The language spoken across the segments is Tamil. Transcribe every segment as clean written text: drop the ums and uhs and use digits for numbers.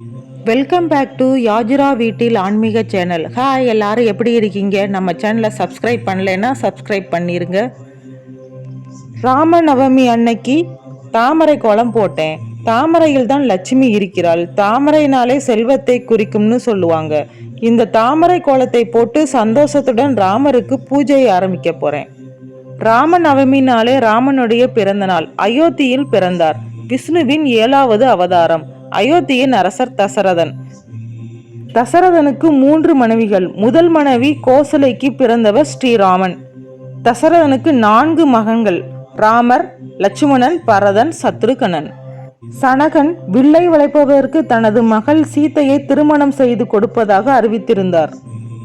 வெல்கம் பேக் டு யாஜிரா வீட்டில் ஆன்மீக சேனல். ஹாய், எல்லாரும் எப்படி இருக்கீங்க? நம்ம சேனலை சப்ஸ்கிரைப் பண்ணலைன்னா சப்ஸ்கிரைப் பண்ணிருங்க. ராமநவமி அன்னைக்கு தாமரை கோலம் போட்டேன். தாமரையில் தான் லட்சுமி இருக்கிறாள். தாமரைனாலே செல்வத்தை குறிக்கும்னு சொல்லுவாங்க. இந்த தாமரை கோலத்தை போட்டு சந்தோஷத்துடன் ராமருக்கு பூஜையை ஆரம்பிக்க போறேன். ராமநவமினாலே ராமனுடைய பிறந்த நாள். அயோத்தியில் பிறந்தார். விஷ்ணுவின் 7வது அவதாரம். அயோத்தியின் அரசர் தசரதன். தசரதனுக்கு 3 மனைவிகள். முதல் மனைவி கோசலைக்கு பிறந்தவர் ஸ்ரீராமன். தசரதனுக்கு 4 மகன்கள்: ராமர், லட்சுமணன், பரதன், சத்ருகனன். சனகன் வில்லை வளைப்பதற்கு தனது மகள் சீதையை திருமணம் செய்து கொடுப்பதாக அறிவித்திருந்தார்.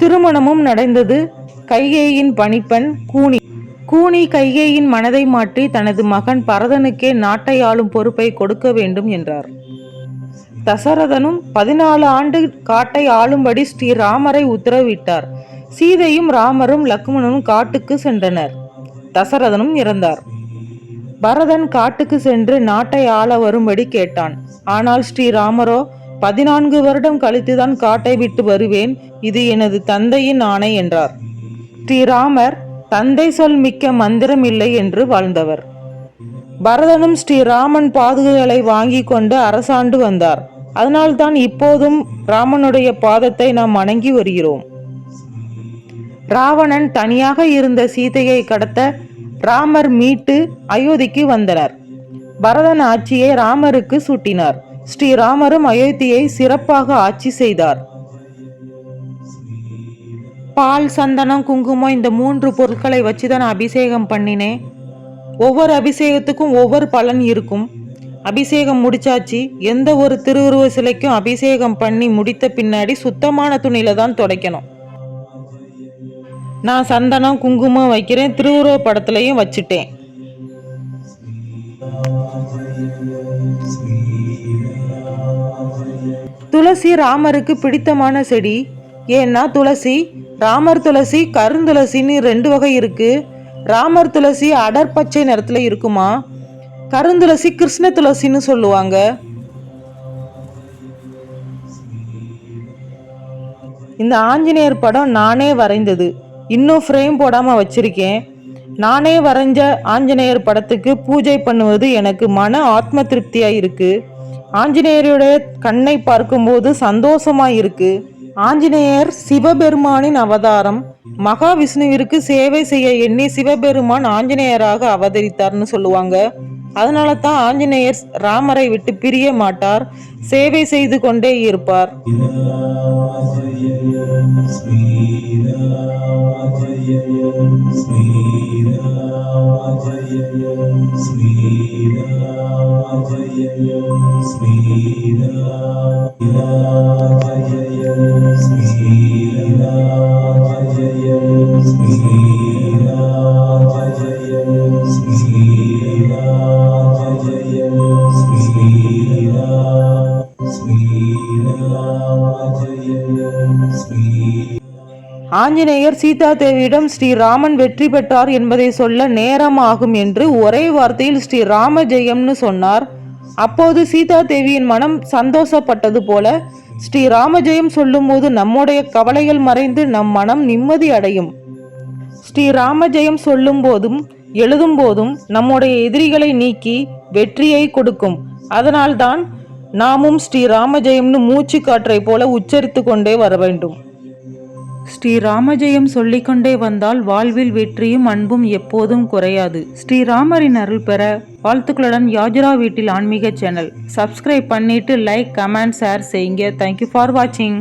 திருமணமும் நடந்தது. கைகேயின் பணிப்பெண் கூனி கைகேயின் மனதை மாற்றி தனது மகன் பரதனுக்கே நாட்டை ஆளும் பொறுப்பை கொடுக்க வேண்டும் என்றார். தசரதனும் 14 ஆண்டு காட்டை ஆளும்படி ஸ்ரீராமரை உத்தரவிட்டார். சீதையும் ராமரும் லக்ஷ்மணனும் காட்டுக்கு சென்றனர். தசரதனும் இறந்தார். பரதன் காட்டுக்கு சென்று நாட்டை ஆள வரும்படி கேட்டான். ஆனால் ஸ்ரீராமரோ 14 வருடம் கழித்துதான் காட்டை விட்டு வருவேன், இது எனது தந்தையின் ஆணை என்றார். ஸ்ரீராமர் தந்தை சொல் மிக்க மந்திரம் இல்லை என்று வாழ்ந்தவர். பரதனும் ஸ்ரீராமன் பாதுகளை வாங்கி கொண்டு அரசாண்டு வந்தார். அதனால்தான் இப்போதும் ராமனுடைய பாதத்தை நாம் வணங்கி வருகிறோம். ராவணன் தனியாக இருந்த சீதையை கடத்த ராமர் மீட்டு அயோத்திக்கு வந்தனர். பரதன் ஆட்சியை ராமருக்கு சூட்டினார். ஸ்ரீராமரும் அயோத்தியை சிறப்பாக ஆட்சி செய்தார். பால், சந்தனம், குங்குமம் இந்த 3 பொருட்களை வச்சுதான் அபிஷேகம் பண்ணினேன். ஒவ்வொரு அபிஷேகத்துக்கும் ஒவ்வொரு பலன் இருக்கும். அபிஷேகம் முடிச்சாச்சு. எந்த ஒரு திருவுருவ சிலைக்கும் அபிஷேகம் பண்ணி முடித்த பின்னாடி சுத்தமான துணியில தான் துடைக்கணும். நான் சந்தனம், குங்குமம் வைக்கிறேன். திருவுருவ படத்துலையும் வச்சுட்டேன். துளசி ராமருக்கு பிடித்தமான செடி. ஏன்னா துளசி, ராமர் துளசி, கருந்துளசின்னு 2 வகை இருக்கு. ராமர் துளசி அடற்பச்சை நிறத்துல இருக்குமா. கருந்துளசி கிருஷ்ண துளசின்னு சொல்லுவாங்க. இந்த ஆஞ்சநேயர் படம் நானே வரைந்தது. இன்னும் ஃப்ரேம் போடாம வச்சிருக்கேன். நானே வரைஞ்ச ஆஞ்சநேயர் படத்துக்கு பூஜை பண்ணுவது எனக்கு மன ஆத்ம திருப்தியா இருக்கு. ஆஞ்சநேயருடைய கண்ணை பார்க்கும்போது சந்தோஷமா இருக்கு. ஆஞ்சநேயர் சிவபெருமானின் அவதாரம். மகாவிஷ்ணுவிற்கு சேவை செய்ய எண்ணி சிவபெருமான் ஆஞ்சநேயராக அவதரித்தார்னு சொல்லுவாங்க. அதனால தான் ஆஞ்சநேயர் ராமரை விட்டு பிரிய மாட்டார், சேவை செய்து கொண்டே இருப்பார். ஆஞ்சநேயர் சீதா தேவியிடம் ஸ்ரீராமன் வெற்றி பெற்றார் என்பதை சொல்ல நேரம் ஆகும் என்று ஒரே வார்த்தையில் ஸ்ரீராம ஜெயம்னு சொன்னார். அப்போது சீதா தேவியின் மனம் சந்தோஷப்பட்டது போல ஸ்ரீராம ஜெயம் சொல்லும் போது நம்முடைய கவலைகள் மறைந்து நம் மனம் நிம்மதி அடையும். ஸ்ரீராம ஜெயம் சொல்லும் போதும் எழுதும் போதும் நம்முடைய எதிரிகளை நீக்கி வெற்றியை கொடுக்கும். அதனால்தான் நாமும் ஸ்ரீராம ஜெயம்னு மூச்சு காற்றை போல உச்சரித்து கொண்டே வர வேண்டும். ஸ்ரீராமஜெயம் சொல்லிக்கொண்டே வந்தால் வாழ்வில் வெற்றியும் அன்பும் எப்போதும் குறையாது. ஸ்ரீராமரின் அருள் பெற வாழ்த்துக்களுடன் யாஜிரா வீட்டில் ஆன்மீக சேனல் சப்ஸ்கிரைப் பண்ணிட்டு லைக், கமெண்ட், ஷேர் செய்யுங்க. தேங்க்யூ ஃபார் வாட்சிங்.